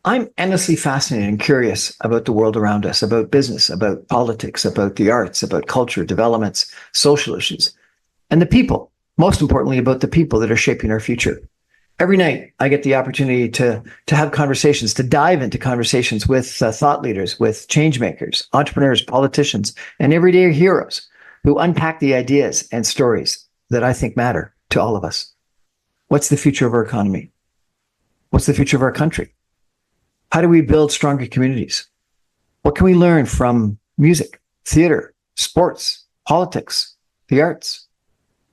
I'm endlessly fascinated and curious about the world around us, about business, about politics, about the arts, about culture, developments, social issues, and the people. Most importantly, about the people that are shaping our future. Every night, I get the opportunity to have conversations, to dive into conversations with thought leaders, with change makers, entrepreneurs, politicians, and everyday heroes who unpack the ideas and stories that I think matter to all of us. What's the future of our economy? What's the future of our country? How do we build stronger communities? What can we learn from music, theater, sports, politics, the arts?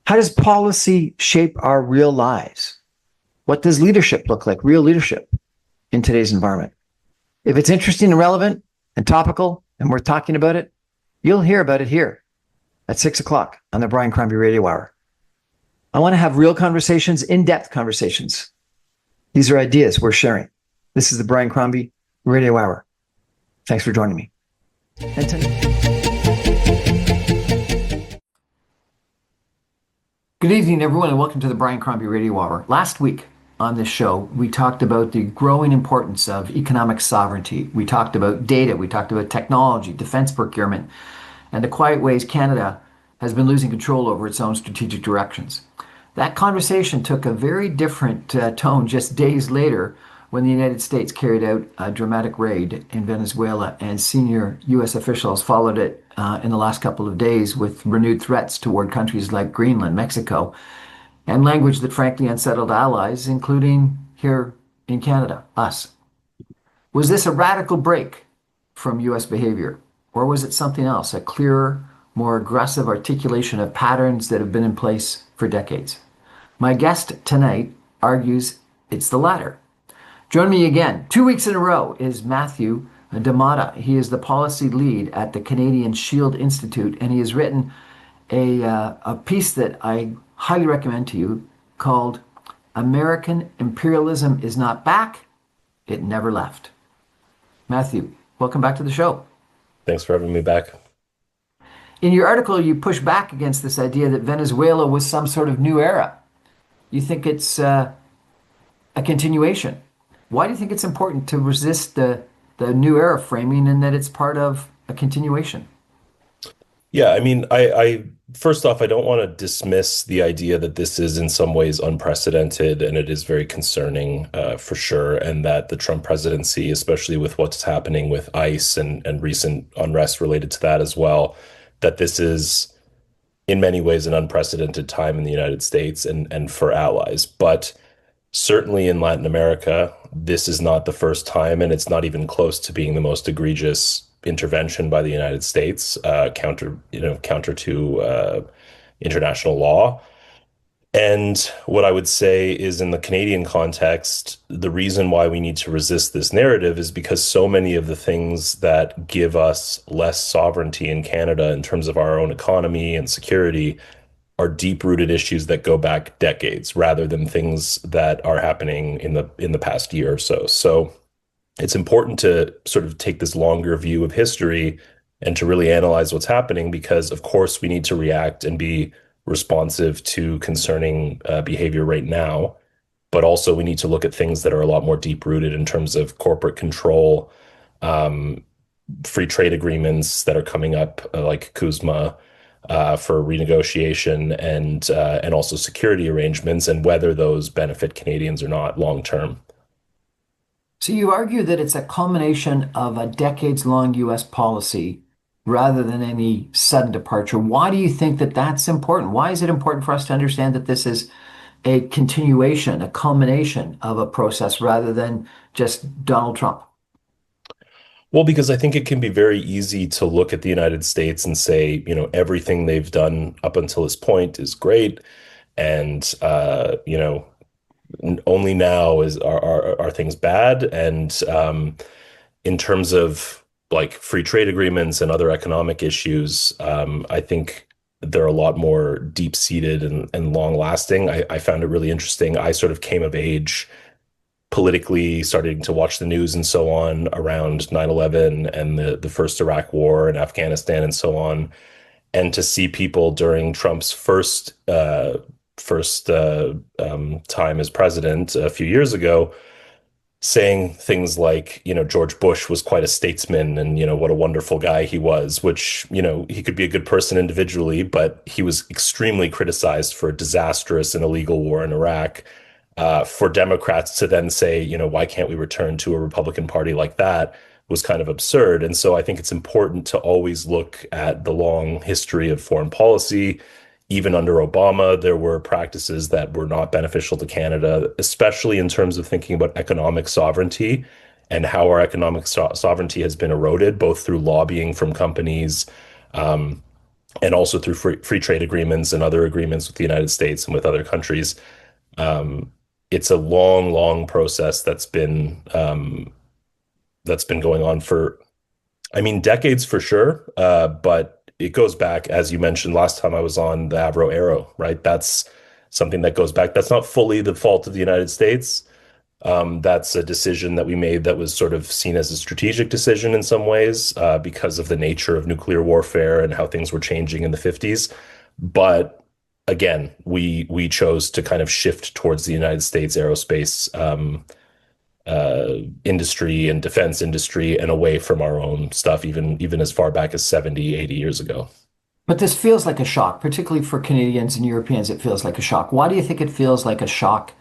How does policy shape our real lives? What does leadership look like, real leadership in today's environment? If it's interesting and relevant and topical and we're talking about it, you'll hear about it here at 6 o'clock on the Brian Crombie Radio Hour. I want to have real conversations, in-depth conversations. These are ideas we're sharing. This is the Brian Crombie Radio Hour. Thanks for joining me. Good evening, everyone, and welcome to the Brian Crombie Radio Hour. Last week on this show, we talked about the growing importance of economic sovereignty. We talked about data. We talked about technology, defense procurement, and the quiet ways Canada has been losing control over its own strategic directions. That conversation took a very different tone just days later when the United States carried out a dramatic raid in Venezuela, and senior U.S. officials followed it in the last couple of days with renewed threats toward countries like Greenland, Mexico, and language that frankly unsettled allies, including here in Canada, us. Was this a radical break from U.S. behavior, or was it something else, a clearer, more aggressive articulation of patterns that have been in place for decades? My guest tonight argues it's the latter. Join me again, 2 weeks in a row, is Matthew Mota. He is the policy lead at the Canadian Shield Institute, and he has written a piece that I highly recommend to you called American Imperialism is Not Back, It Never Left. Matthew, welcome back to the show. Thanks for having me back. In your article, you push back against this idea that Venezuela was some sort of new era. You think it's a continuation. Why do you think it's important to resist the new era framing and that it's part of a continuation? Yeah, I mean, I first off, I don't want to dismiss the idea that this is in some ways unprecedented, and it is very concerning for sure, and that the Trump presidency, especially with what's happening with ICE and recent unrest related to that as well, that this is in many ways an unprecedented time in the United States and for allies. But certainly in Latin America, this is not the first time, and it's not even close to being the most egregious intervention by the United States, counter to international law. And what I would say is, in the Canadian context, the reason why we need to resist this narrative is because so many of the things that give us less sovereignty in Canada in terms of our own economy and security are deep-rooted issues that go back decades rather than things that are happening in the past year or so. So it's important to sort of take this longer view of history and to really analyze what's happening, because of course we need to react and be responsive to concerning behavior right now, but also we need to look at things that are a lot more deep-rooted in terms of corporate control, free trade agreements that are coming up, like CUSMA, for renegotiation, and also security arrangements, and whether those benefit Canadians or not long term. So you argue that it's a culmination of a decades-long U.S. policy rather than any sudden departure. Why do you think that that's important? Why is it important for us to understand that this is a continuation, a culmination of a process rather than just Donald Trump? Well, because I think it can be very easy to look at the United States and say, everything they've done up until this point is great, and only now are things bad. And in terms of like free trade agreements and other economic issues, I think they're a lot more deep-seated and long-lasting. I found it really interesting. I sort of came of age politically, starting to watch the news and so on around 9/11 and the first Iraq war and Afghanistan and so on. And to see people during Trump's first time as president a few years ago saying things like, George Bush was quite a statesman and, what a wonderful guy he was, which, he could be a good person individually, but he was extremely criticized for a disastrous and illegal war in Iraq. For Democrats to then say, why can't we return to a Republican Party like that was kind of absurd. And so I think it's important to always look at the long history of foreign policy. Even under Obama, there were practices that were not beneficial to Canada, especially in terms of thinking about economic sovereignty and how our economic sovereignty has been eroded, both through lobbying from companies, and also through free trade agreements and other agreements with the United States and with other countries. Um, it's a long, long process that's been going on for, I mean, decades for sure. But it goes back, as you mentioned last time I was on, the Avro Arrow, right? That's something that goes back. That's not fully the fault of the United States. That's a decision that we made that was sort of seen as a strategic decision in some ways, because of the nature of nuclear warfare and how things were changing in the 50s. But again, we chose to kind of shift towards the United States aerospace industry and defense industry and away from our own stuff, even as far back as 70, 80 years ago. But this feels like a shock, particularly for Canadians and Europeans. It feels like a shock. Why do you think it feels like a shock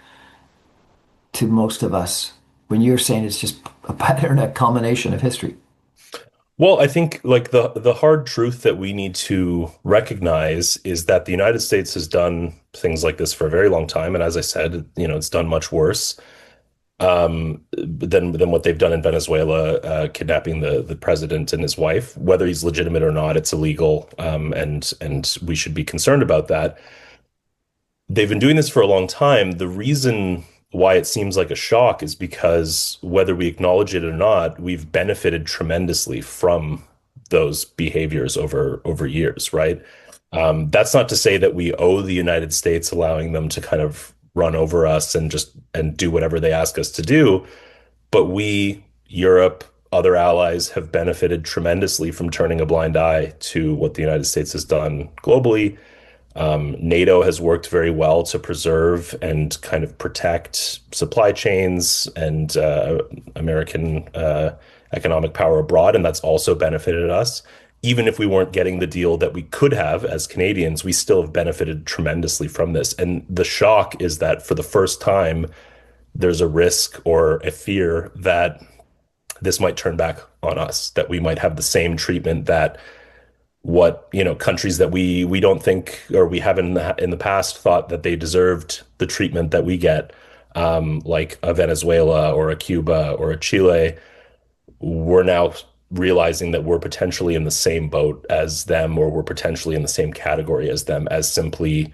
to most of us when you're saying it's just a pattern, a culmination of history? Well, I think like the hard truth that we need to recognize is that the United States has done things like this for a very long time, and as I said, it's done much worse than what they've done in Venezuela, kidnapping the president and his wife. Whether he's legitimate or not, it's illegal, and we should be concerned about that. They've been doing this for a long time. The reason why it seems like a shock is because whether we acknowledge it or not, we've benefited tremendously from those behaviors over years, right? That's not to say that we owe the United States allowing them to kind of run over us and do whatever they ask us to do, but we, Europe, other allies have benefited tremendously from turning a blind eye to what the United States has done globally. NATO has worked very well to preserve and kind of protect supply chains and American economic power abroad, and that's also benefited us. Even if we weren't getting the deal that we could have as Canadians, we still have benefited tremendously from this. And the shock is that for the first time, there's a risk or a fear that this might turn back on us, that we might have the same treatment that what countries that we don't think or we haven't in the past thought that they deserved the treatment that we get, like a Venezuela or a Cuba or a Chile. We're now realizing that we're potentially in the same boat as them, or we're potentially in the same category as them, as simply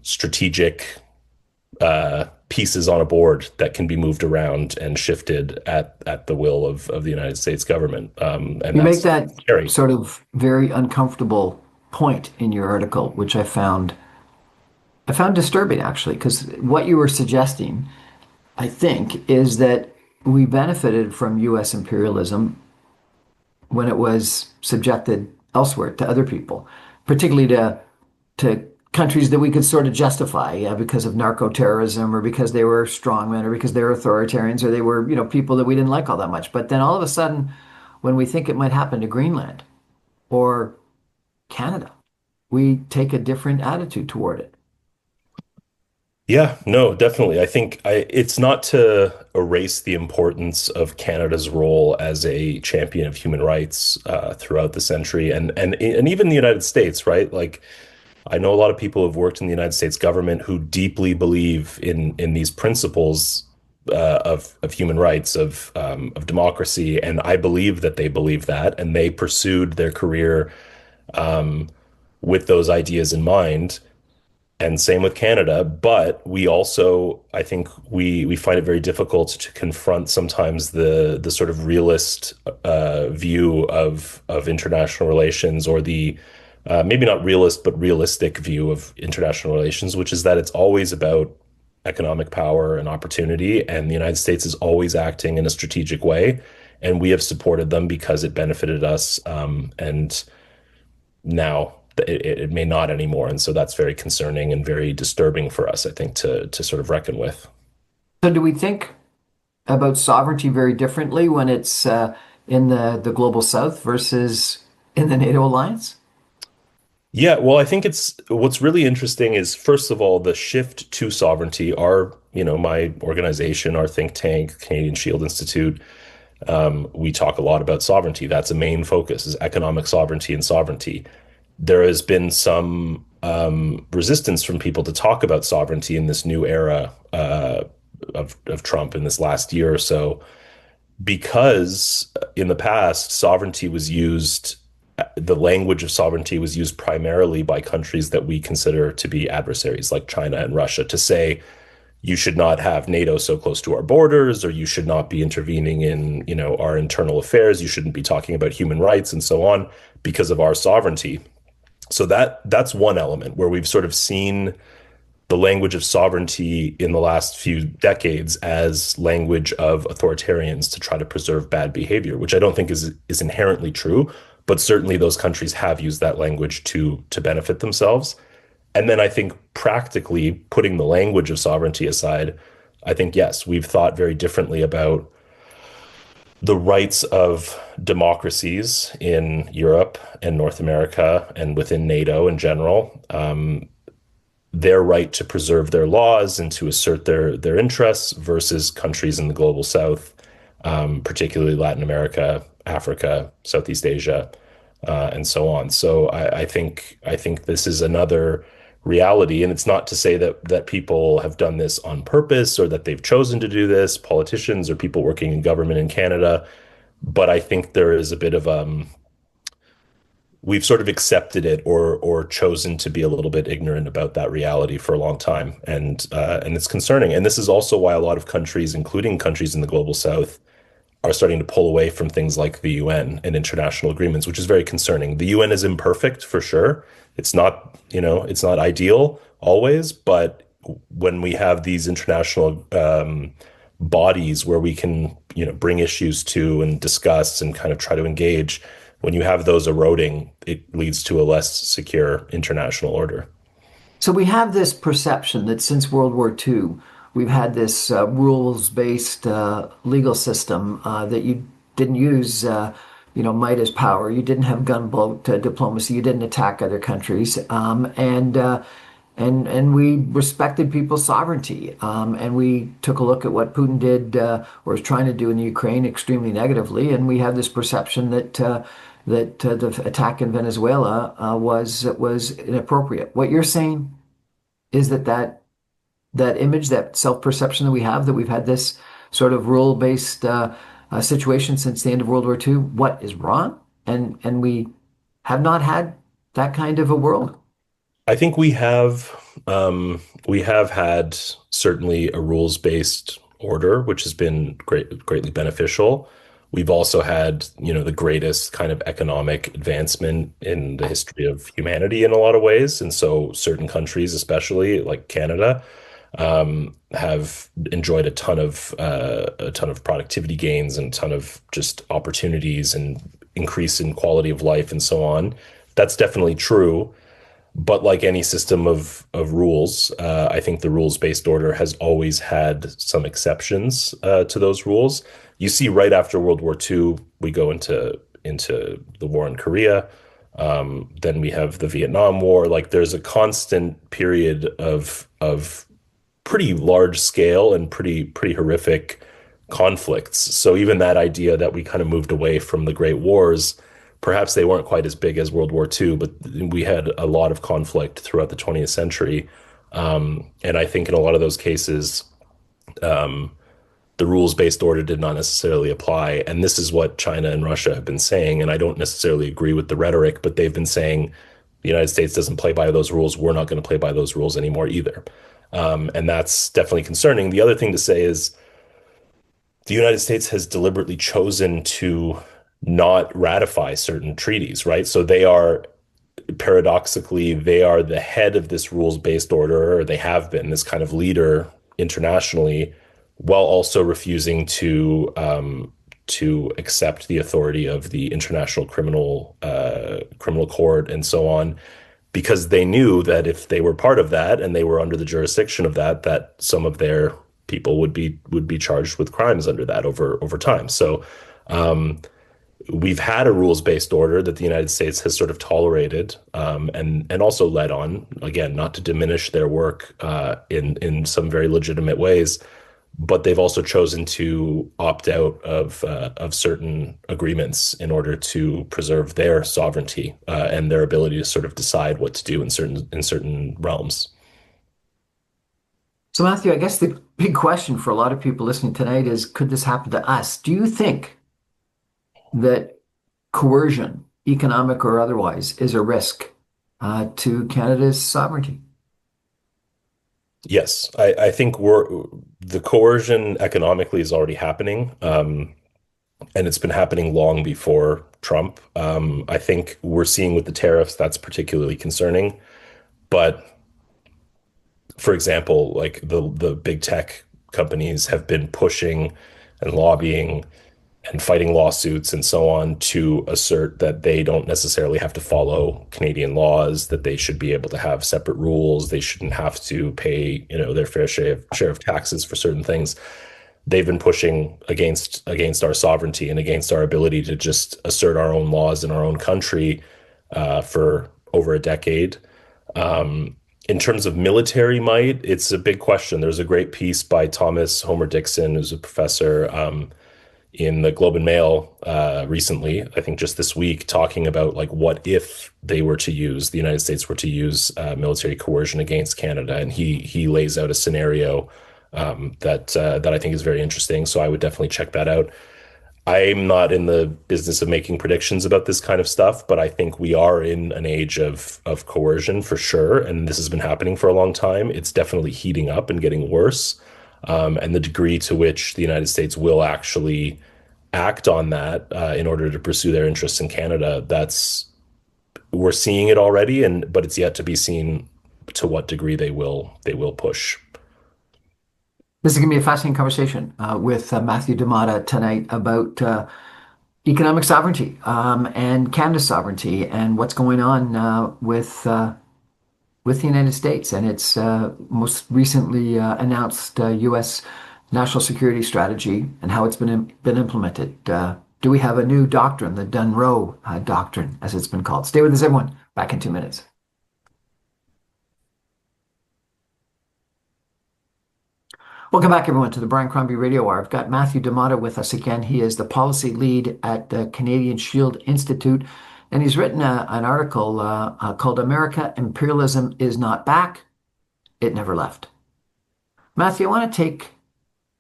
strategic pieces on a board that can be moved around and shifted at the will of the United States government. And You make that's that scary. sort of very uncomfortable point in your article, which I found disturbing actually, because what you were suggesting, I think, is that we benefited from US imperialism when it was subjected elsewhere to other people, particularly to countries that we could sort of justify, yeah, because of narco terrorism or because they were strongmen or because they were authoritarians or they were, people that we didn't like all that much. But then all of a sudden, when we think it might happen to Greenland or Canada, we take a different attitude toward it. Yeah, no, definitely. I think it's not to erase the importance of Canada's role as a champion of human rights throughout the century, and even the United States, right? Like, I know a lot of people who've worked in the United States government who deeply believe in these principles of human rights, of democracy, and I believe that they believe that, and they pursued their career with those ideas in mind. And same with Canada, but we also, I think we find it very difficult to confront sometimes the sort of realist view of international relations, or the maybe not realist but realistic view of international relations, which is that it's always about economic power and opportunity, and the United States is always acting in a strategic way, and we have supported them because it benefited us, and now it may not anymore. And so that's very concerning and very disturbing for us, I think, to sort of reckon with. So do we think? about sovereignty very differently when it's in the global south versus in the NATO alliance? Yeah, well, I think it's what's really interesting is first of all the shift to sovereignty. My organization, our think tank, Canadian Shield Institute, we talk a lot about sovereignty. That's a main focus is economic sovereignty and sovereignty. There has been some resistance from people to talk about sovereignty in this new era of Trump in this last year or so, because in the past, the language of sovereignty was used primarily by countries that we consider to be adversaries, like China and Russia, to say you should not have NATO so close to our borders, or you should not be intervening in, our internal affairs. You shouldn't be talking about human rights and so on because of our sovereignty. So that's one element where we've sort of seen the language of sovereignty in the last few decades as language of authoritarians to try to preserve bad behavior, which I don't think is inherently true, but certainly those countries have used that language to benefit themselves. And then I think practically putting the language of sovereignty aside, I think yes, we've thought very differently about the rights of democracies in Europe and North America and within NATO in general, their right to preserve their laws and to assert their interests versus countries in the global south, particularly Latin America, Africa, Southeast Asia, and so on. So I think this is another reality, and it's not to say that people have done this on purpose or that they've chosen to do this, politicians or people working in government in Canada, but I think there is a bit of we've sort of accepted it or chosen to be a little bit ignorant about that reality for a long time, and it's concerning. And this is also why a lot of countries, including countries in the global south, are starting to pull away from things like the UN and international agreements, which is very concerning. The UN is imperfect for sure. It's not ideal always, but when we have these international bodies where we can, bring issues to and discuss and kind of try to engage, when you have those eroding, it leads to a less secure international order. So we have this perception that since World War II, we've had this rules-based legal system that you didn't use, might as power. You didn't have gunboat diplomacy. You didn't attack other countries, and we respected people's sovereignty. And we took a look at what Putin did or is trying to do in the Ukraine extremely negatively, and we have this perception that the attack in Venezuela was inappropriate. What you're saying is that image, that self-perception that we have, that we've had this sort of rule-based situation since the end of World War II, what is wrong? And we have not had that kind of a world. I think we have had certainly a rules-based order, which has been greatly beneficial. We've also had, the greatest kind of economic advancement in the history of humanity in a lot of ways. And so certain countries, especially like Canada, have enjoyed a ton of productivity gains and a ton of just opportunities and increase in quality of life and so on. That's definitely true. But like any system of rules, I think the rules-based order has always had some exceptions to those rules. You see, right after World War II, we go into the war in Korea. Then we have the Vietnam War. Like there's a constant period of pretty large scale and pretty horrific conflicts. So even that idea that we kind of moved away from the Great Wars, perhaps they weren't quite as big as World War II, but we had a lot of conflict throughout the 20th century. And I think in a lot of those cases, the rules-based order did not necessarily apply. And this is what China and Russia have been saying. And I don't necessarily agree with the rhetoric, but they've been saying the United States doesn't play by those rules. We're not going to play by those rules anymore either. And that's definitely concerning. The other thing to say is the United States has deliberately chosen to not ratify certain treaties, right? So paradoxically, they are the head of this rules-based order, or they have been this kind of leader internationally, while also refusing to accept the authority of the International Criminal Court and so on, because they knew that if they were part of that and they were under the jurisdiction of that some of their people would be charged with crimes under that over time. So we've had a rules-based order that the United States has sort of tolerated, and also led on, again, not to diminish their work in some very legitimate ways, but they've also chosen to opt out of certain agreements in order to preserve their sovereignty and their ability to sort of decide what to do in certain realms. So, Matthew, I guess the big question for a lot of people listening tonight is, could this happen to us? Do you think that coercion, economic or otherwise, is a risk to Canada's sovereignty? Yes, I think the coercion economically is already happening, and it's been happening long before Trump. I think we're seeing with the tariffs that's particularly concerning. But for example, like the big tech companies have been pushing and lobbying and fighting lawsuits and so on to assert that they don't necessarily have to follow Canadian laws, that they should be able to have separate rules, they shouldn't have to pay, their fair share of taxes for certain things. They've been pushing against our sovereignty and against our ability to just assert our own laws in our own country for over a decade. In terms of military might, it's a big question. There's a great piece by Thomas Homer Dixon, who's a professor in the Globe and Mail recently, I think just this week, talking about like what if the United States were to use military coercion against Canada, and he lays out a scenario that I think is very interesting. So I would definitely check that out. I'm not in the business of making predictions about this kind of stuff, but I think we are in an age of coercion for sure, and this has been happening for a long time. It's definitely heating up and getting worse, and the degree to which the United States will actually act on that in order to pursue their interests in Canada, that's we're seeing it already, and but it's yet to be seen to what degree they will push. This is going to be a fascinating conversation with Matthew Mota tonight about economic sovereignty and Canada's sovereignty and what's going on with the United States and its most recently announced U.S. national security strategy and how it's been implemented. Do we have a new doctrine, the Dunroe doctrine, as it's been called? Stay with us, everyone. Back in 2 minutes. Welcome back, everyone, to the Brian Crombie Radio Hour. I've got Matthew Mota with us again. He is the policy lead at the Canadian Shield Institute, and he's written an article called America, Imperialism is Not Back. It Never Left. Matthew, I want to take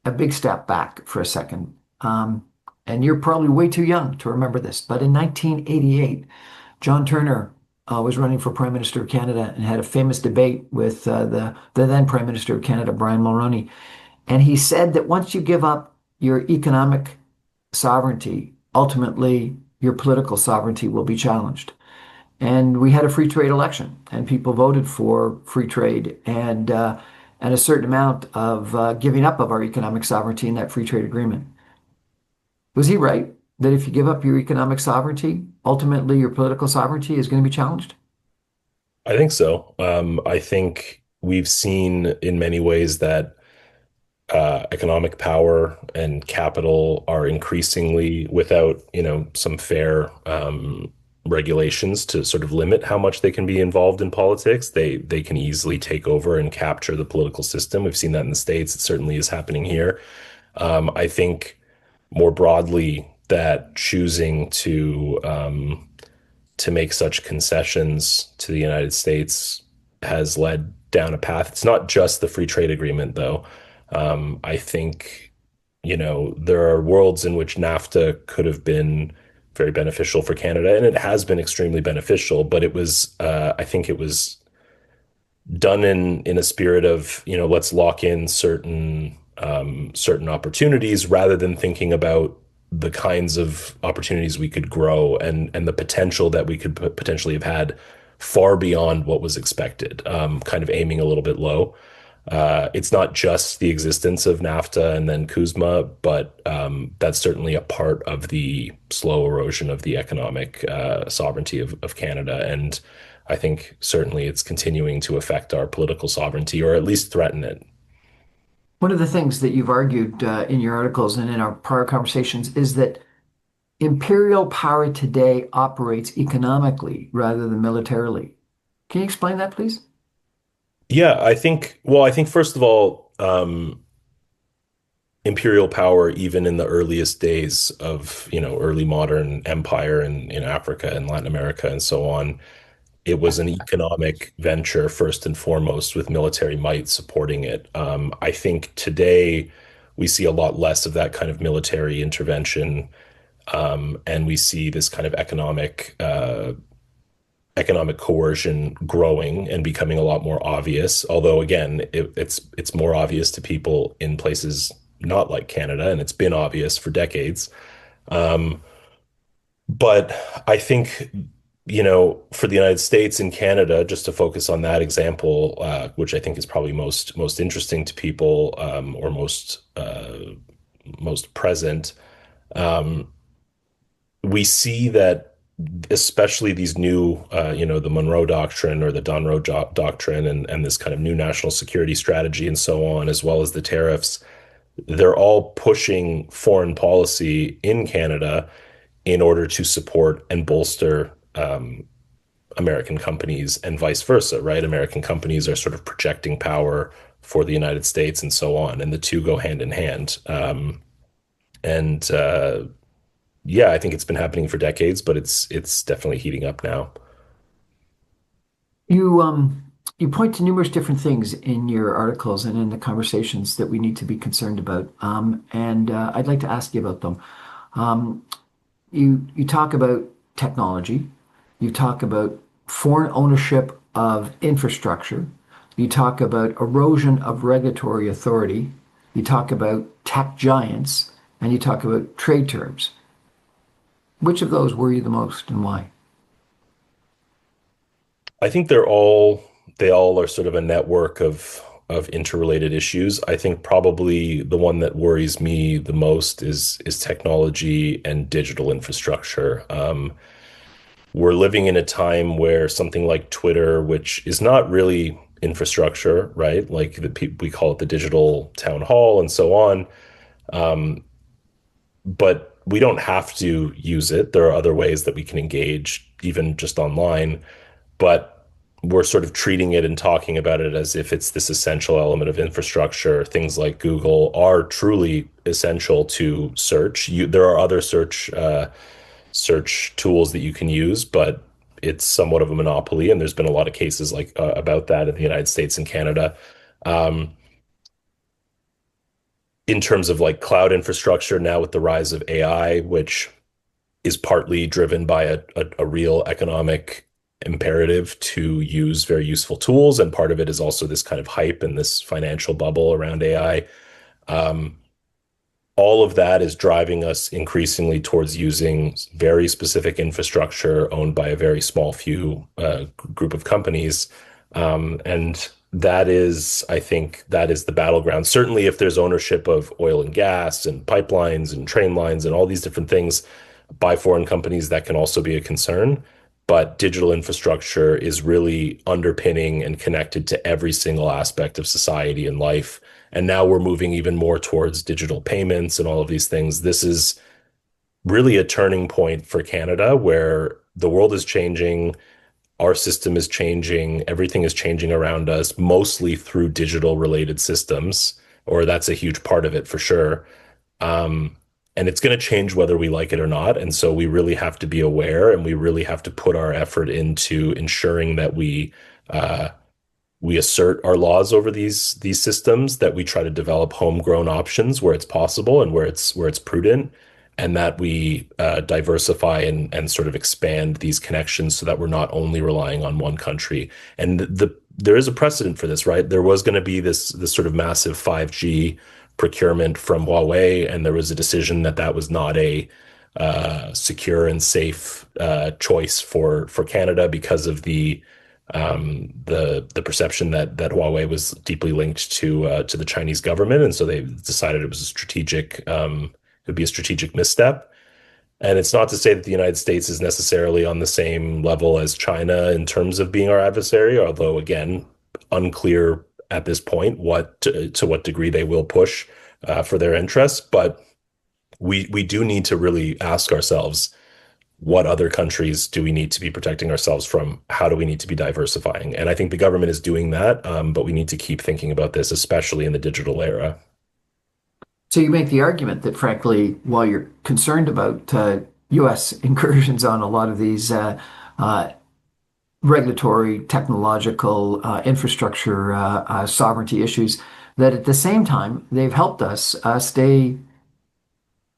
a big step back for a second. And you're probably way too young to remember this, but in 1988, John Turner was running for Prime Minister of Canada and had a famous debate with the then Prime Minister of Canada, Brian Mulroney. And he said that once you give up your economic sovereignty, ultimately your political sovereignty will be challenged. And we had a free trade election, and people voted for free trade and a certain amount of giving up of our economic sovereignty in that free trade agreement. Was he right that if you give up your economic sovereignty, ultimately your political sovereignty is going to be challenged? I think so. I think we've seen in many ways that economic power and capital are increasingly without, some fair regulations to sort of limit how much they can be involved in politics. They can easily take over and capture the political system. We've seen that in the States. It certainly is happening here. I think more broadly that choosing to make such concessions to the United States has led down a path. It's not just the free trade agreement, though. I think, there are worlds in which NAFTA could have been very beneficial for Canada, and it has been extremely beneficial, but I think it was done in a spirit of, let's lock in certain opportunities rather than thinking about the kinds of opportunities we could grow and the potential that we could potentially have had far beyond what was expected, kind of aiming a little bit low. It's not just the existence of NAFTA and then CUSMA, but that's certainly a part of the slow erosion of the economic sovereignty of Canada. And I think certainly it's continuing to affect our political sovereignty, or at least threaten it. One of the things that you've argued in your articles and in our prior conversations is that imperial power today operates economically rather than militarily. Can you explain that, please? Yeah, I think first of all, imperial power, even in the earliest days of, early modern empire in Africa and Latin America and so on, it was an economic venture first and foremost with military might supporting it. I think today we see a lot less of that kind of military intervention, and we see this kind of economic coercion growing and becoming a lot more obvious. Although again, it's more obvious to people in places not like Canada, and it's been obvious for decades. Um, but I think, for the United States and Canada, just to focus on that example, which I think is probably most interesting to people, or most present, um, we see that especially these new, the Monroe Doctrine or the Doctrine and this kind of new national security strategy and so on, as well as the tariffs, they're all pushing foreign policy in Canada in order to support and bolster American companies and vice versa, right? American companies are sort of projecting power for the United States and so on, and the two go hand in hand. And Yeah, I think it's been happening for decades, but it's definitely heating up now. You you point to numerous different things in your articles and in the conversations that we need to be concerned about, and I'd like to ask you about them. Um, you talk about technology, you talk about foreign ownership of infrastructure, you talk about erosion of regulatory authority, you talk about tech giants, and you talk about trade terms. Which of those worry you the most and why? I think they all are sort of a network of interrelated issues. I think probably the one that worries me the most is technology and digital infrastructure. We're living in a time where something like Twitter, which is not really infrastructure, right? Like we call it the digital town hall and so on. Um, but we don't have to use it. There are other ways that we can engage, even just online. But we're sort of treating it and talking about it as if it's this essential element of infrastructure. Things like Google are truly essential to search. There are other search tools that you can use, but it's somewhat of a monopoly. And there's been a lot of cases like about that in the United States and Canada. Um, in terms of like cloud infrastructure now with the rise of AI, which is partly driven by a real economic imperative to use very useful tools. And part of it is also this kind of hype and this financial bubble around AI. Um, all of that is driving us increasingly towards using very specific infrastructure owned by a very small few group of companies. And that is, I think, that is the battleground. Certainly, if there's ownership of oil and gas and pipelines and train lines and all these different things by foreign companies, that can also be a concern. But digital infrastructure is really underpinning and connected to every single aspect of society and life. And now we're moving even more towards digital payments and all of these things. This is really a turning point for Canada where the world is changing, our system is changing, everything is changing around us, mostly through digital related systems, or that's a huge part of it for sure. Um, and it's going to change whether we like it or not. And so we really have to be aware and we really have to put our effort into ensuring that uh, we assert our laws over these systems, that we try to develop homegrown options where it's possible and where it's prudent, and that we diversify and sort of expand these connections so that we're not only relying on one country. And there is a precedent for this, right? There was going to be this sort of massive 5G procurement from Huawei, and there was a decision that that was not a secure and safe choice for Canada because of the perception that Huawei was deeply linked to the Chinese government, and so they decided it was it would be a strategic misstep. And it's not to say that the United States is necessarily on the same level as China in terms of being our adversary, although again, unclear at this point to what degree they will push for their interests, but we do need to really ask ourselves, what other countries do we need to be protecting ourselves from? How do we need to be diversifying? And I think the government is doing that, but we need to keep thinking about this, especially in the digital era. So you make the argument that, frankly, while you're concerned about U.S. incursions on a lot of these uh, regulatory, technological, infrastructure, sovereignty issues, that at the same time, they've helped us stay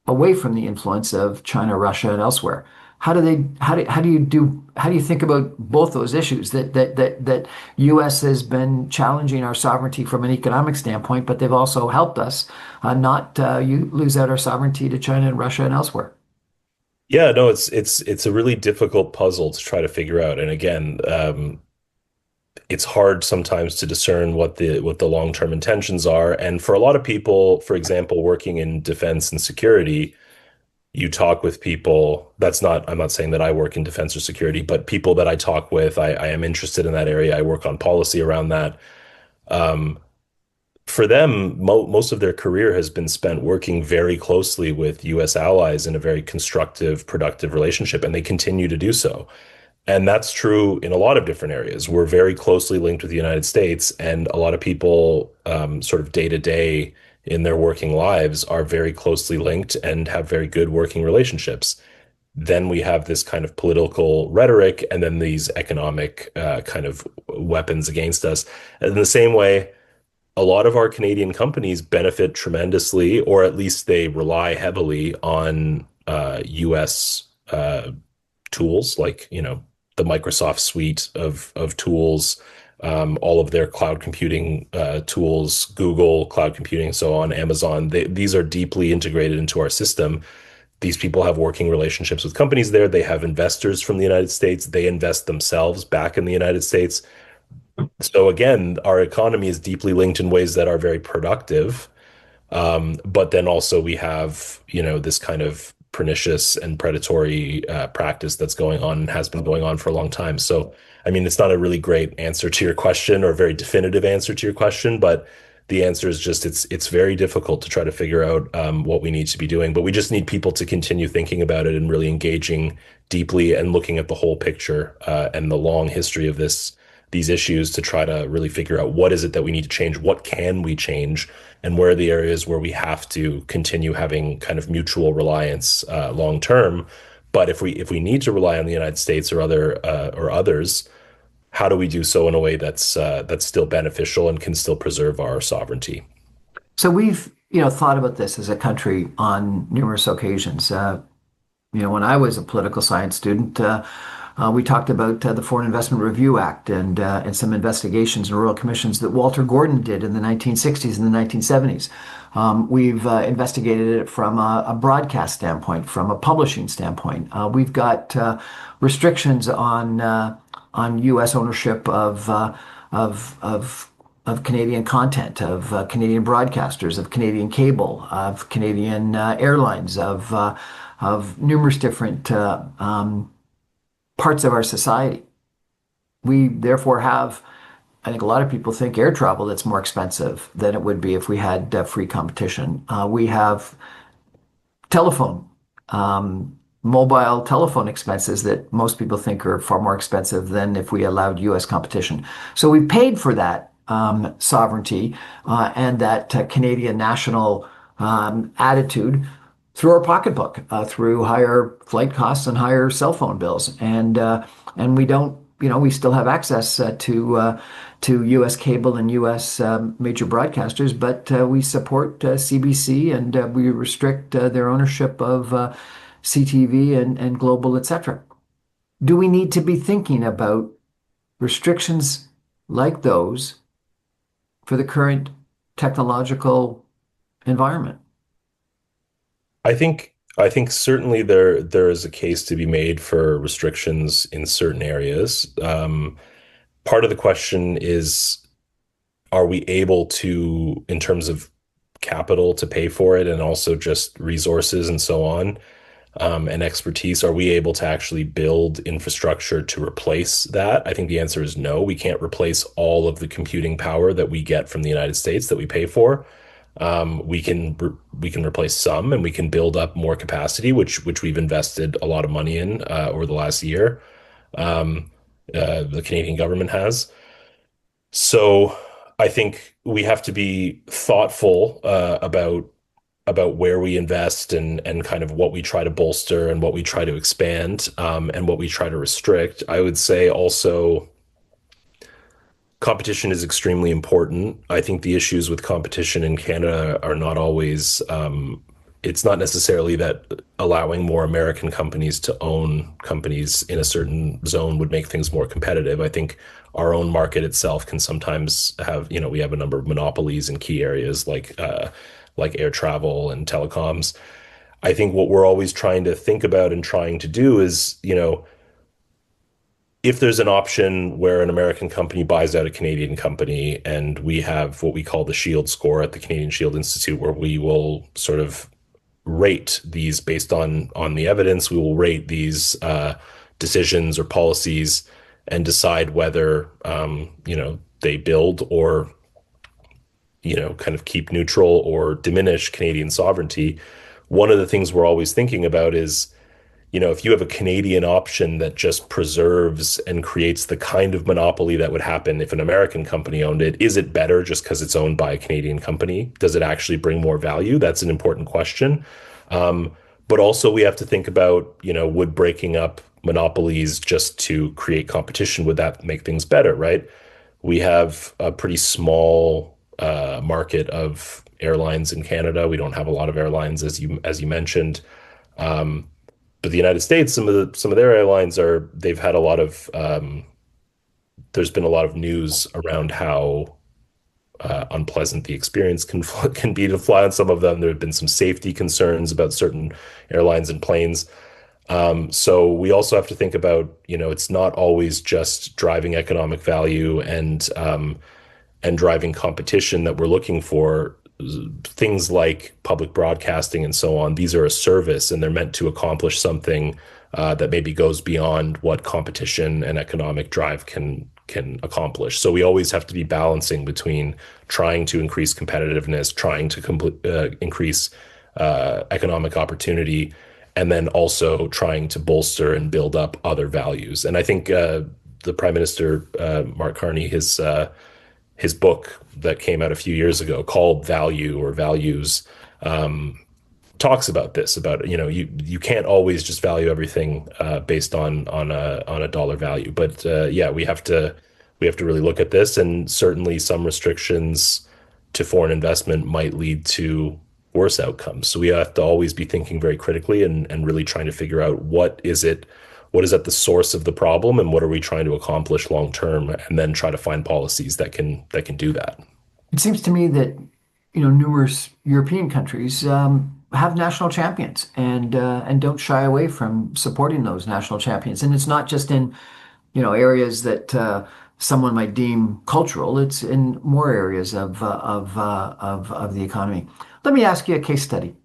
away from the influence of China, Russia, and elsewhere. How do you think about both those issues that U.S. has been challenging our sovereignty from an economic standpoint, but they've also helped us not you lose out our sovereignty to China and Russia and elsewhere. Yeah, no, it's a really difficult puzzle to try to figure out. And again, it's hard sometimes to discern what the long-term intentions are. And for a lot of people, for example, working in defense and security, you talk with people. I'm not saying that I work in defense or security, but people that I talk with, I am interested in that area. I work on policy around that. Um, for them, most of their career has been spent working very closely with US allies in a very constructive, productive relationship, and they continue to do so. And that's true in a lot of different areas. We're very closely linked with the United States, and a lot of people, sort of day to day in their working lives, are very closely linked and have very good working relationships. Then we have this kind of political rhetoric, and then these economic kind of weapons against us. And in the same way, a lot of our Canadian companies benefit tremendously, or at least they rely heavily on US tools, like, the Microsoft suite of tools, all of their cloud computing tools, Google cloud computing, so on, Amazon. These are deeply integrated into our system. These people have working relationships with companies there. They have investors from the United States. They invest themselves back in the United States. So again, our economy is deeply linked in ways that are very productive. But then also we have, this kind of pernicious and predatory practice that's going on and has been going on for a long time. So, I mean, it's not a really great answer to your question or a very definitive answer to your question, but the answer is just it's very difficult to try to figure out what we need to be doing. But we just need people to continue thinking about it and really engaging deeply and looking at the whole picture and the long history of these issues to try to really figure out what is it that we need to change, what can we change, and where are the areas where we have to continue having kind of mutual reliance long term. But if we need to rely on the United States or others, how do we do so in a way that's still beneficial and can still preserve our sovereignty? So we've thought about this as a country on numerous occasions. When I was a political science student, we talked about the Foreign Investment Review Act and some investigations and royal commissions that Walter Gordon did in the 1960s and the 1970s. We've investigated it from a broadcast standpoint, from a publishing standpoint. We've got restrictions on U.S. ownership of Canadian content, of Canadian broadcasters, of Canadian cable, of Canadian airlines, of numerous different parts of our society. We therefore have, I think a lot of people think, air travel that's more expensive than it would be if we had free competition. We have telephone, mobile telephone expenses that most people think are far more expensive than if we allowed US competition. So we paid for that sovereignty and that Canadian national attitude through our pocketbook, through higher flight costs and higher cell phone bills, and we don't, we still have access to U.S. cable and U.S. Major broadcasters, but we support CBC and we restrict their ownership of CTV and Global, etc. Do we need to be thinking about restrictions like those for the current technological environment? I think certainly there is a case to be made for restrictions in certain areas. Part of the question is, are we able to, in terms of capital, to pay for it and also just resources and so on? and expertise, are we able to actually build infrastructure to replace that? I think the answer is no. We can't replace all of the computing power that we get from the United States that we pay for. We can replace some, and we can build up more capacity, which we've invested a lot of money in over the last year. Um, the Canadian government has. So I think we have to be thoughtful about where we invest and kind of what we try to bolster and what we try to expand, and what we try to restrict. I would say also competition is extremely important. I think the issues with competition in Canada are not always, it's not necessarily that allowing more American companies to own companies in a certain zone would make things more competitive. I think our own market itself can sometimes have, we have a number of monopolies in key areas like air travel and telecoms. I think what we're always trying to think about and trying to do is, if there's an option where an American company buys out a Canadian company, and we have what we call the Shield score at the Canadian Shield Institute, where we will sort of rate these based on the evidence. We will rate these decisions or policies and decide whether they build or kind of keep neutral or diminish Canadian sovereignty. One of the things we're always thinking about is, if you have a Canadian option that just preserves and creates the kind of monopoly that would happen if an American company owned it, is it better just because it's owned by a Canadian company? Does it actually bring more value? That's an important question. Um, but also we have to think about, would breaking up monopolies just to create competition, would that make things better, right? We have a pretty small market of airlines in Canada. We don't have a lot of airlines, as you mentioned. Um, but the United States, some of their airlines they've had a lot of there's been a lot of news around how unpleasant the experience can be to fly on some of them. There have been some safety concerns about certain airlines and planes. So we also have to think about, it's not always just driving economic value and driving competition that we're looking for. Things like public broadcasting and so on, these are a service, and they're meant to accomplish something that maybe goes beyond what competition and economic drive can accomplish. So we always have to be balancing between trying to increase competitiveness, trying to increase economic opportunity, and then also trying to bolster and build up other values. And I think the Prime Minister, Mark Carney, his book that came out a few years ago called Value or Values, talks about this, about, you can't always just value everything based on a dollar value. But yeah, we have to really look at this, and certainly some restrictions to foreign investment might lead to worse outcomes. So we have to always be thinking very critically and really trying to figure out what is at the source of the problem, and what are we trying to accomplish long term, and then try to find policies that can do that. It seems to me that numerous European countries have national champions and don't shy away from supporting those national champions. And it's not just in areas that someone might deem cultural. It's in more areas of the economy. Let me ask you a case study,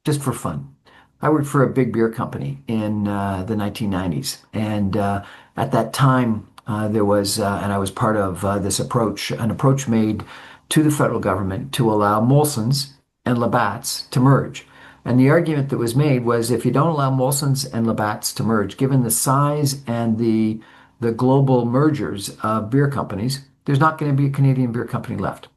just for fun. I worked for a big beer company in the 1990s, and at that time there was, and I was part of an approach made to the federal government to allow Molson's and Labatt's to merge. And the argument that was made was, if you don't allow Molson's and Labatt's to merge, given the size and the global mergers of beer companies, there's not going to be a Canadian beer company left.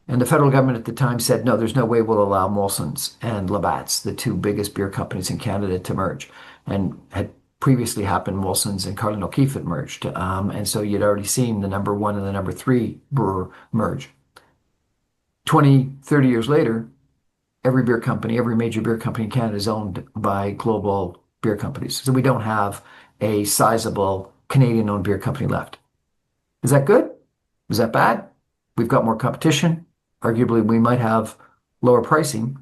And the federal government at the time said, no, there's no way we'll allow Molson's and Labatt's, the two biggest beer companies in Canada, to merge. And had previously happened, Molson's and Carlin O'Keefe had merged. And so you'd already seen the number one and the number three brewer merge. 20, 30 years later, every beer company, every major beer company in Canada is owned by global beer companies. So we don't have a sizable Canadian-owned beer company left. Is that good? Is that bad? We've got more competition. Arguably, we might have lower pricing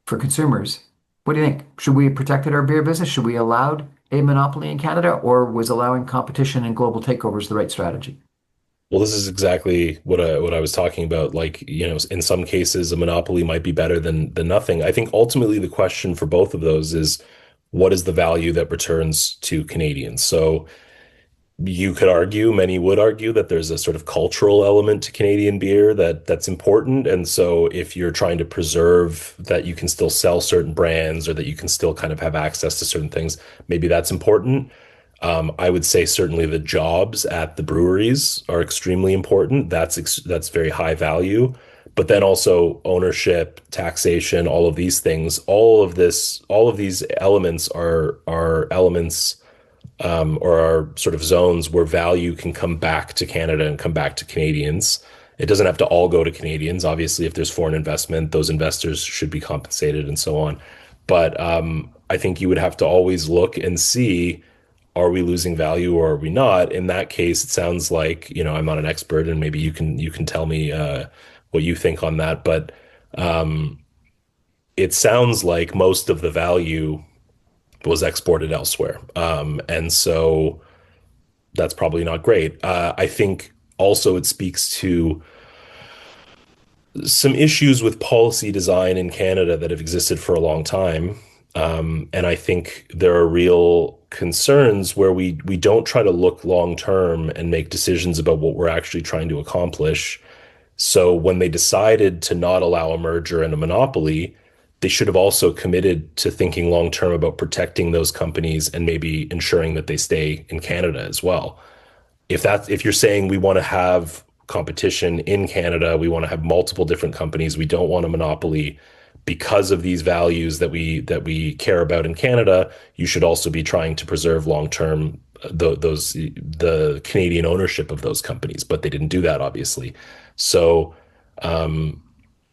for consumers. What do you think? Should we have protected our beer business? Should we have allowed a monopoly in Canada, or was allowing competition and global takeovers the right strategy? Well, this is exactly what I was talking about. Like, in some cases, a monopoly might be better than nothing. I think ultimately the question for both of those is what is the value that returns to Canadians? So you could argue, many would argue that there's a sort of cultural element to Canadian beer that's important. And so if you're trying to preserve that you can still sell certain brands or that you can still kind of have access to certain things, maybe that's important. I would say certainly the jobs at the breweries are extremely important. That's very high value. But then also ownership, taxation, all of these things, all of these elements are elements or are sort of zones where value can come back to Canada and come back to Canadians. It doesn't have to all go to Canadians. Obviously, if there's foreign investment, those investors should be compensated and so on. But I think you would have to always look and see, are we losing value or are we not? In that case, it sounds like, I'm not an expert and maybe you can tell me what you think on that. But it sounds like most of the value was exported elsewhere. And so that's probably not great. I think also it speaks to some issues with policy design in Canada that have existed for a long time. And I think there are real concerns where we don't try to look long term and make decisions about what we're actually trying to accomplish. So when they decided to not allow a merger and a monopoly, they should have also committed to thinking long term about protecting those companies and maybe ensuring that they stay in Canada as well. If you're saying we want to have competition in Canada, we want to have multiple different companies, we don't want a monopoly because of these values that we care about in Canada, you should also be trying to preserve long-term the Canadian ownership of those companies, but they didn't do that, obviously. So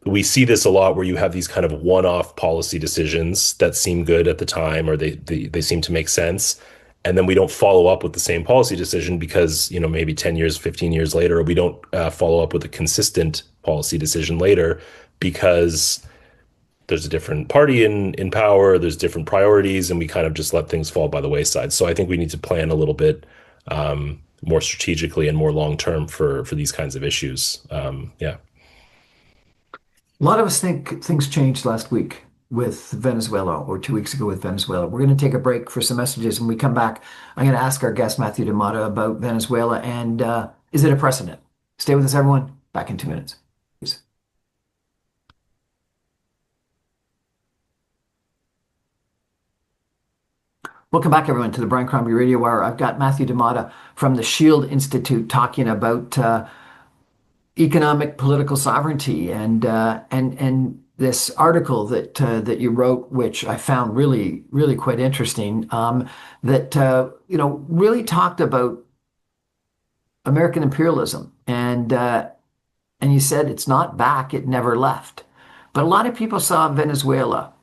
we see this a lot where you have these kind of one-off policy decisions that seem good at the time or they seem to make sense. And then we don't follow up with the same policy decision because, maybe 10 years, 15 years later, or we don't follow up with a consistent policy decision later because there's a different party in power, there's different priorities, and we kind of just let things fall by the wayside. So I think we need to plan a little bit more strategically and more long term for these kinds of issues. Yeah. A lot of us think things changed last week with Venezuela or 2 weeks ago with Venezuela. We're going to take a break for some messages. When we come back, I'm going to ask our guest, Matthew Mota, about Venezuela and is it a precedent? Stay with us, everyone. Back in 2 minutes. Please. Welcome back, everyone, to the Brian Crombie Radio Hour. I've got Matthew Demata from the Shield Institute talking about economic political sovereignty and this article that you wrote, which I found really quite interesting, that really talked about American imperialism and you said it's not back, it never left. But a lot of people saw Venezuela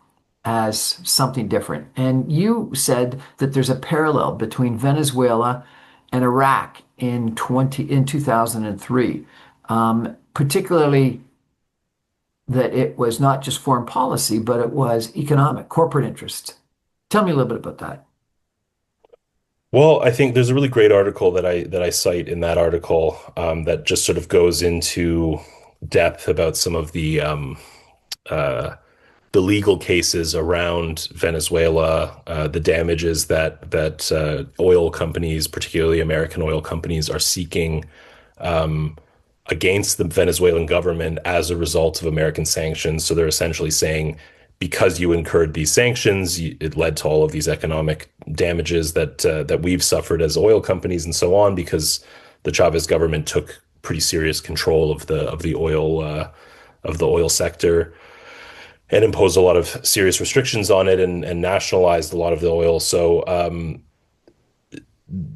as something different. And you said that there's a parallel between Venezuela and Iraq in 2003, particularly that it was not just foreign policy, but it was economic, corporate interests. Tell me a little bit about that. Well, I think there's a really great article that I cite in that article that just sort of goes into depth about some of uh, the legal cases around Venezuela, the damages that oil companies, particularly American oil companies, are seeking against the Venezuelan government as a result of American sanctions. So they're essentially saying, because you incurred these sanctions, it led to all of these economic damages that we've suffered as oil companies and so on, because the Chavez government took pretty serious control of the oil sector and imposed a lot of serious restrictions on it and nationalized a lot of the oil. So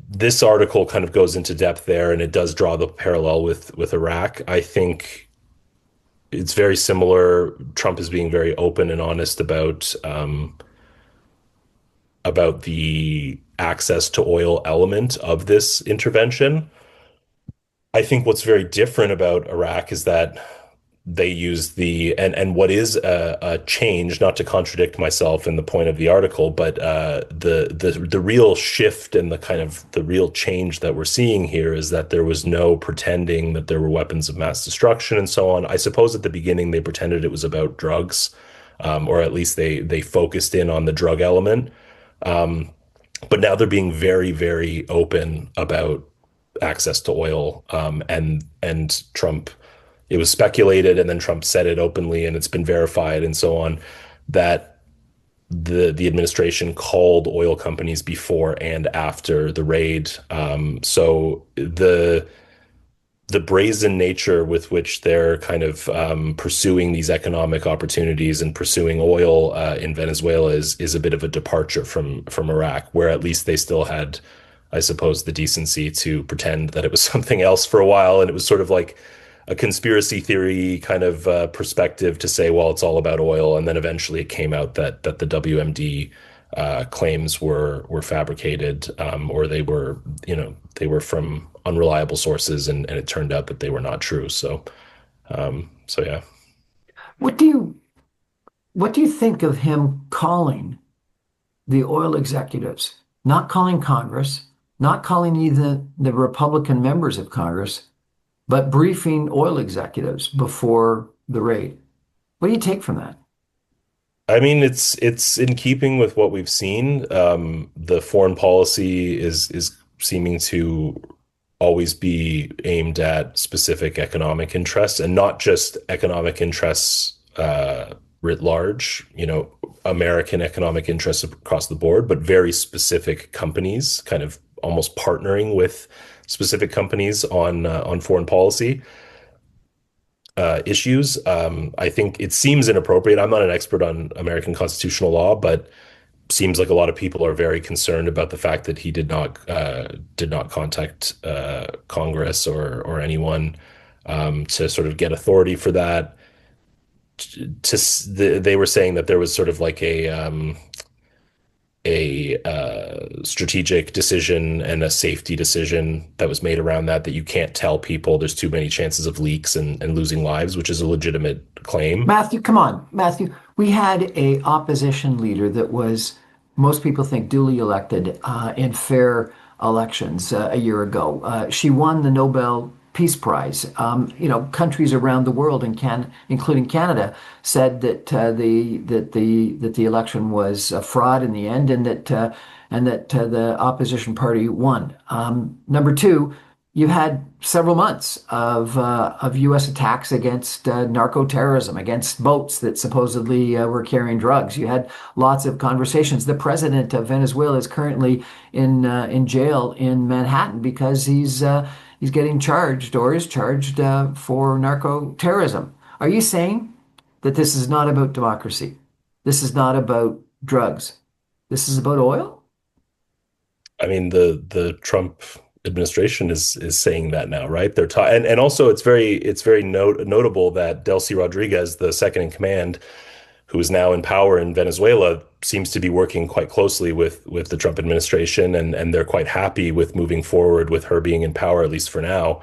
this article kind of goes into depth there, and it does draw the parallel with Iraq. I think it's very similar. Trump is being very open and honest about the access to oil element of this intervention. I think what's very different about Iraq is that they use and what is a change, not to contradict myself in the point of the article, but the real shift and the kind of the real change that we're seeing here is that there was no pretending that there were weapons of mass destruction and so on. I suppose at the beginning they pretended it was about drugs, or at least they focused in on the drug element. But now they're being very, very open about access to oil, and Trump. It was speculated, and then Trump said it openly, and it's been verified, and so on, that the administration called oil companies before and after the raid. So the brazen nature with which they're kind of pursuing these economic opportunities and pursuing oil in Venezuela is a bit of a departure from Iraq, where at least they still had, I suppose, the decency to pretend that it was something else for a while, and it was sort of like a conspiracy theory kind of perspective to say, well, it's all about oil, and then eventually it came out that the WMD claims were fabricated, or they were from unreliable sources, and it turned out that they were not true. So yeah. What do you what do you think of him calling the oil executives, not calling Congress, not calling even the Republican members of Congress, but briefing oil executives before the raid? What do you take from that? I mean, it's in keeping with what we've seen. The foreign policy is seeming to always be aimed at specific economic interests, and not just economic interests writ large, American economic interests across the board, but very specific companies, kind of almost partnering with specific companies on foreign policy issues. I think it seems inappropriate. I'm not an expert on American constitutional law, but seems like a lot of people are very concerned about the fact that he did not contact Congress or anyone to sort of get authority for that. They were saying that there was sort of like a strategic decision and a safety decision that was made around that you can't tell people there's too many chances of leaks and losing lives, which is a legitimate claim. Matthew, come on, Matthew. We had a opposition leader that was, most people think, duly elected in fair elections a year ago. She won the Nobel Peace Prize. Countries around the world, including Canada, said that the election was a fraud in the end, and that the opposition party won. Number two, you had several months of U.S. attacks against narco terrorism, against boats that supposedly were carrying drugs. You had lots of conversations. The president of Venezuela is currently in jail in Manhattan because he's getting charged or is charged for narco terrorism. Are you saying that this is not about democracy? This is not about drugs. This is about oil? I mean, the Trump administration is saying that now, right? And also it's very notable that Delcy Rodriguez, the second in command, who is now in power in Venezuela, seems to be working quite closely with the Trump administration, and they're quite happy with moving forward with her being in power, at least for now,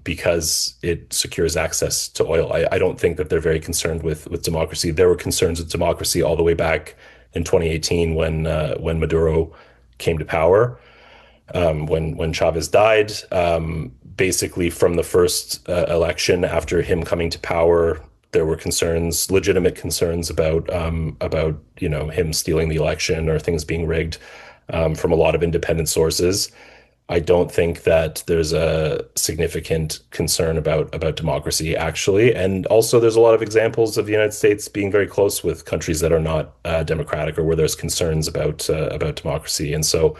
because it secures access to oil. I don't think that they're very concerned with democracy. There were concerns with democracy all the way back in 2018 when Maduro came to power, when Chavez died. Basically, from the first election after him coming to power, there were concerns, legitimate concerns about him stealing the election or things being rigged, from a lot of independent sources. I don't think that there's a significant concern about democracy, actually. And also, there's a lot of examples of the United States being very close with countries that are not democratic, or where there's concerns about democracy. And so,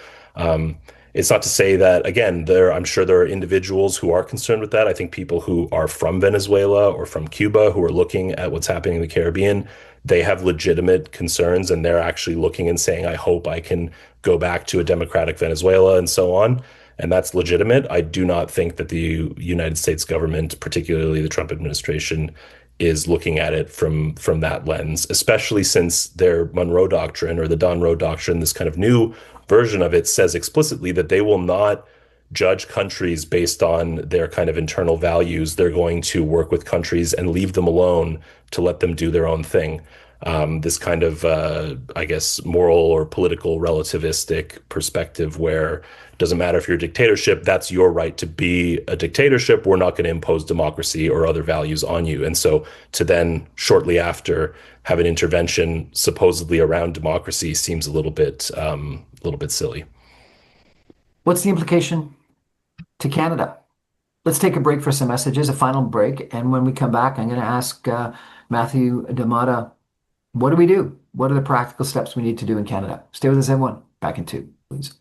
it's not to say that, again, I'm sure there are individuals who are concerned with that. I think people who are from Venezuela or from Cuba who are looking at what's happening in the Caribbean, they have legitimate concerns, and they're actually looking and saying, I hope I can go back to a democratic Venezuela and so on. And that's legitimate. I do not think that the United States government, particularly the Trump administration, is looking at it from that lens, especially since their Monroe Doctrine, or the Don Road Doctrine, this kind of new version of it, says explicitly that they will not judge countries based on their kind of internal values. They're going to work with countries and leave them alone to let them do their own thing. This kind of, I guess, moral or political relativistic perspective where it doesn't matter if you're a dictatorship, that's your right to be a dictatorship. We're not going to impose democracy or other values on you. And so to then shortly after have an intervention supposedly around democracy seems a little bit silly. What's the implication to Canada? Let's take a break for some messages, a final break. And when we come back, I'm going to ask Matthew Mota, what do we do? What are the practical steps we need to do in Canada? Stay with us, everyone. Back in two, please.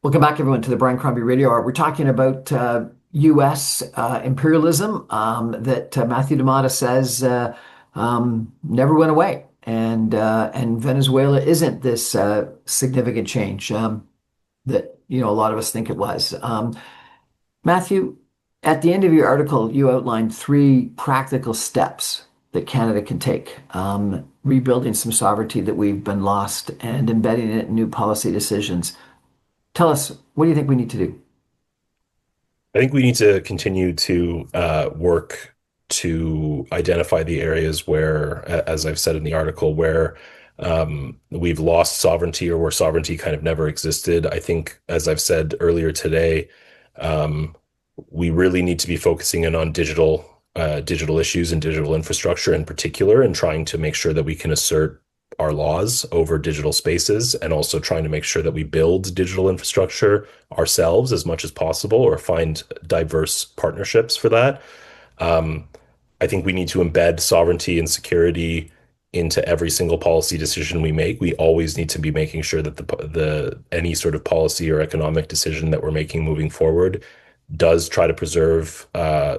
Welcome back, everyone, to the Brian Crombie Radio Hour. We're talking about U.S. Imperialism that Matthew Mota says never went away, and Venezuela isn't this significant change that a lot of us think it was. Matthew, at the end of your article, you outlined three practical steps that Canada can take, rebuilding some sovereignty that we've been lost and embedding it in new policy decisions. Tell us, what do you think we need to do? I think we need to continue to work to identify the areas where, as I've said in the article, where we've lost sovereignty or where sovereignty kind of never existed. I think, as I've said earlier today, um, we really need to be focusing in on digital issues and digital infrastructure in particular, and trying to make sure that we can assert our laws over digital spaces, and also trying to make sure that we build digital infrastructure ourselves as much as possible, or find diverse partnerships for that. Um, I think we need to embed sovereignty and security into every single policy decision we make. We always need to be making sure that the any sort of policy or economic decision that we're making moving forward does try to preserve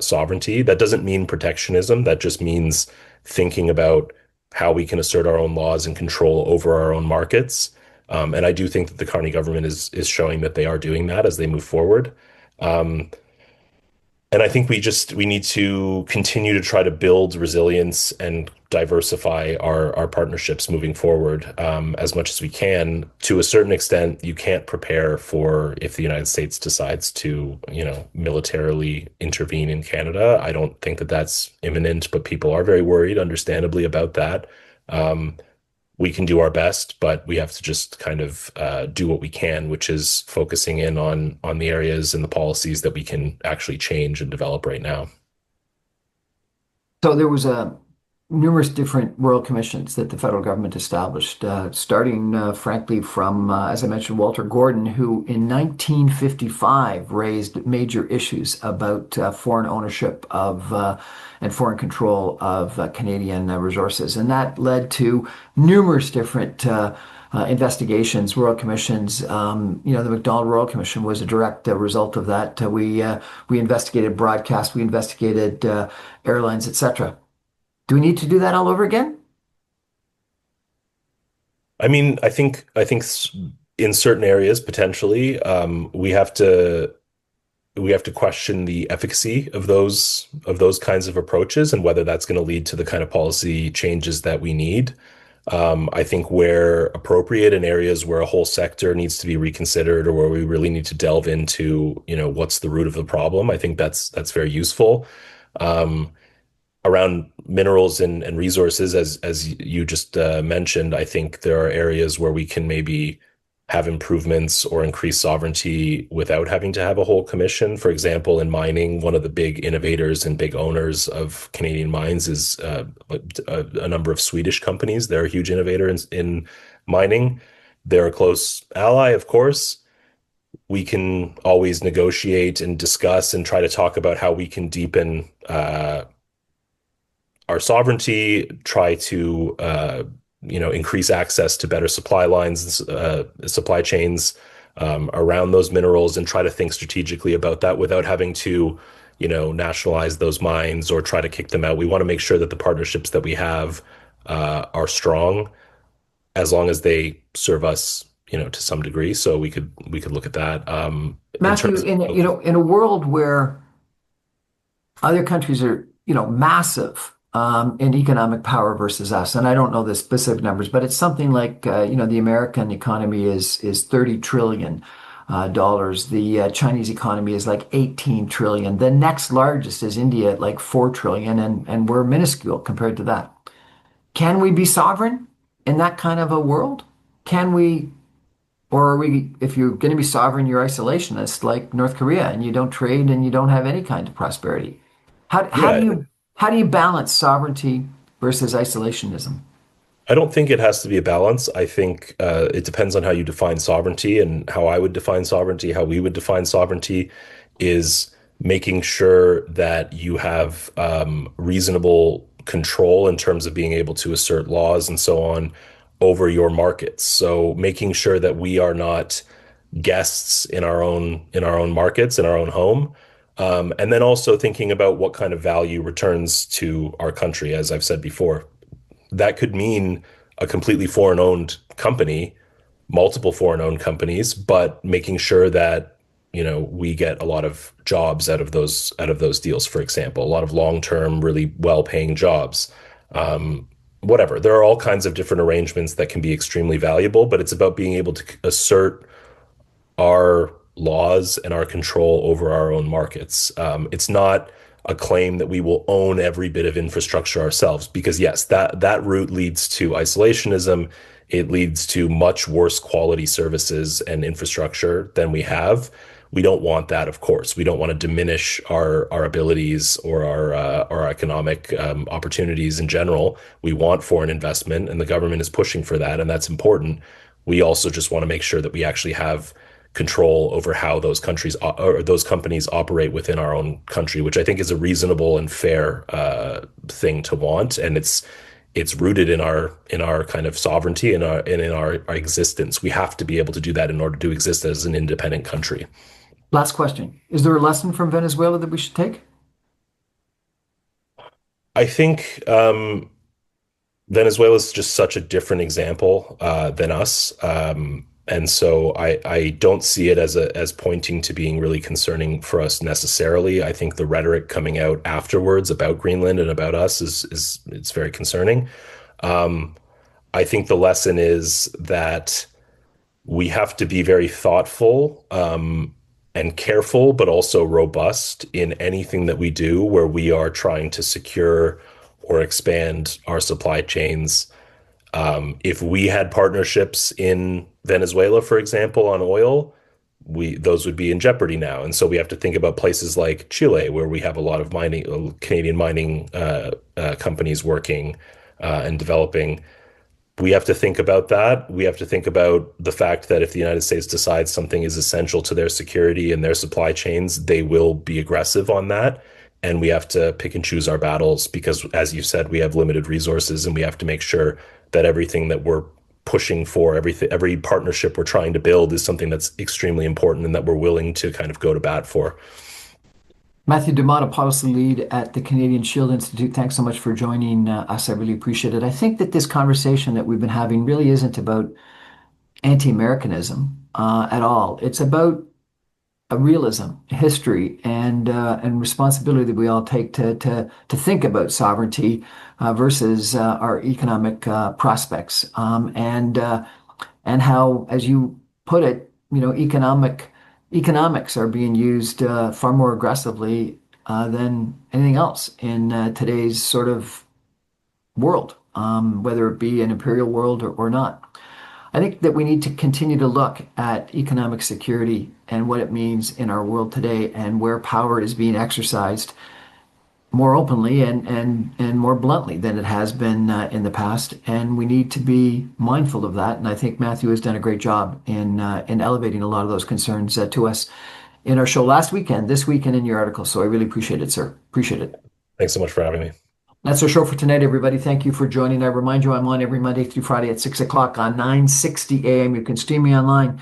sovereignty. That doesn't mean protectionism. That just means thinking about how we can assert our own laws and control over our own markets. And I do think that the Carney government is showing that they are doing that as they move forward. Um, and I think we need to continue to try to build resilience and diversify our partnerships moving forward, as much as we can. To a certain extent, you can't prepare for if the United States decides to, militarily intervene in Canada. I don't think that that's imminent, but people are very worried, understandably, about that. Um, we can do our best, but we have to just kind of do what we can, which is focusing in on the areas and the policies that we can actually change and develop right now. So there was numerous different royal commissions that the federal government established, starting, frankly, from, as I mentioned, Walter Gordon, who in 1955 raised major issues about foreign ownership of and foreign control of Canadian resources. And that led to numerous different investigations, royal commissions. The MacDonald Royal Commission was a direct result of that. We investigated broadcast, we investigated airlines, etc. Do we need to do that all over again? I mean, I think in certain areas potentially, we have to question the efficacy of those kinds of approaches, and whether that's going to lead to the kind of policy changes that we need. I think where appropriate, in areas where a whole sector needs to be reconsidered, or where we really need to delve into, what's the root of the problem, I think that's very useful. Um, Around minerals and resources, as you just mentioned, I think there are areas where we can maybe have improvements or increase sovereignty without having to have a whole commission. For example, in mining, one of the big innovators and big owners of Canadian mines is a number of Swedish companies. They're a huge innovator in mining. They're a close ally, of course. We can always negotiate and discuss and try to talk about how we can deepen our sovereignty, try to increase access to better supply lines, supply chains around those minerals, and try to think strategically about that without having to, nationalize those mines or try to kick them out. We want to make sure that the partnerships that we have are strong, as long as they serve us, to some degree. So we could look at that. In Matthew, terms in a world where other countries are, massive in economic power versus us. And I don't know the specific numbers, but it's something like the American economy is 30 trillion dollars. The Chinese economy is like 18 trillion. The next largest is India at like 4 trillion, and we're minuscule compared to that. Can we be sovereign in that kind of a world? Can we, or are we, if you're going to be sovereign, you're isolationist like North Korea and you don't trade and you don't have any kind of prosperity? How do Yeah, you balance sovereignty versus isolationism? I don't think it has to be a balance. I think it depends on how you define sovereignty, and how I would define sovereignty, how we would define sovereignty is making sure that you have reasonable control in terms of being able to assert laws and so on over your markets. So making sure that we are not guests in our own markets, in our own home. And then also thinking about what kind of value returns to our country, as I've said before. That could mean a completely foreign owned company, multiple foreign owned companies, but making sure that, we get a lot of jobs out of those deals, for example, a lot of long-term, really well-paying jobs. Whatever. There are all kinds of different arrangements that can be extremely valuable, but it's about being able to assert our laws and our control over our own markets. It's not a claim that we will own every bit of infrastructure ourselves, because yes, that route leads to isolationism. It leads to much worse quality services and infrastructure than we have. We don't want that, of course. We don't want to diminish our abilities or our economic opportunities in general. We want foreign investment, and the government is pushing for that, and that's important. We also just want to make sure that we actually have control over how those countries or those companies operate within our own country, which I think is a reasonable and fair thing to want, and it's rooted in our kind of sovereignty and in our existence. We have to be able to do that in order to exist as an independent country. Last question. Is there a lesson from Venezuela that we should take? I think Venezuela is just such a different example than us. And so I don't see it as pointing to being really concerning for us necessarily. I think the rhetoric coming out afterwards about Greenland and about us is it's very concerning. Um, I think the lesson is that we have to be very thoughtful and careful, but also robust in anything that we do where we are trying to secure or expand our supply chains. If we had partnerships in Venezuela, for example, on oil, we those would be in jeopardy now. And so we have to think about places like Chile, where we have a lot of mining, Canadian mining companies working and developing. We have to think about that. We have to think about the fact that if the United States decides something is essential to their security and their supply chains, they will be aggressive on that. And we have to pick and choose our battles because, as you said, we have limited resources, and we have to make sure that everything that we're pushing for, every partnership we're trying to build is something that's extremely important and that we're willing to kind of go to bat for. Matthew Mota, policy lead at the Canadian Shield Institute. Thanks so much for joining us. I really appreciate it. I think that this conversation that we've been having really isn't about anti-Americanism at all. It's about a realism, history, and responsibility that we all take to think about sovereignty versus our economic prospects, and how, as you put it, economics are being used far more aggressively than anything else in today's sort of world, whether it be an imperial world or not. I think that we need to continue to look at economic security and what it means in our world today and where power is being exercised more openly and more bluntly than it has been in the past. And we need to be mindful of that. And I think Matthew has done a great job in elevating a lot of those concerns to us in our show last weekend, this weekend in your article. So I really appreciate it, sir. Appreciate it. Thanks so much for having me. That's our show for tonight, everybody. Thank you for joining. I remind you, I'm on every Monday through Friday at 6 o'clock on 960 AM. You can stream me online,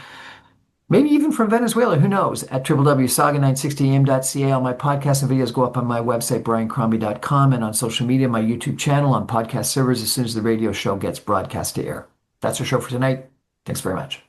maybe even from Venezuela. Who knows? At www.saga960am.ca. All my podcasts and videos go up on my website, briancrombie.com, and on social media, my YouTube channel, on podcast servers as soon as the radio show gets broadcast to air. That's our show for tonight. Thanks very much.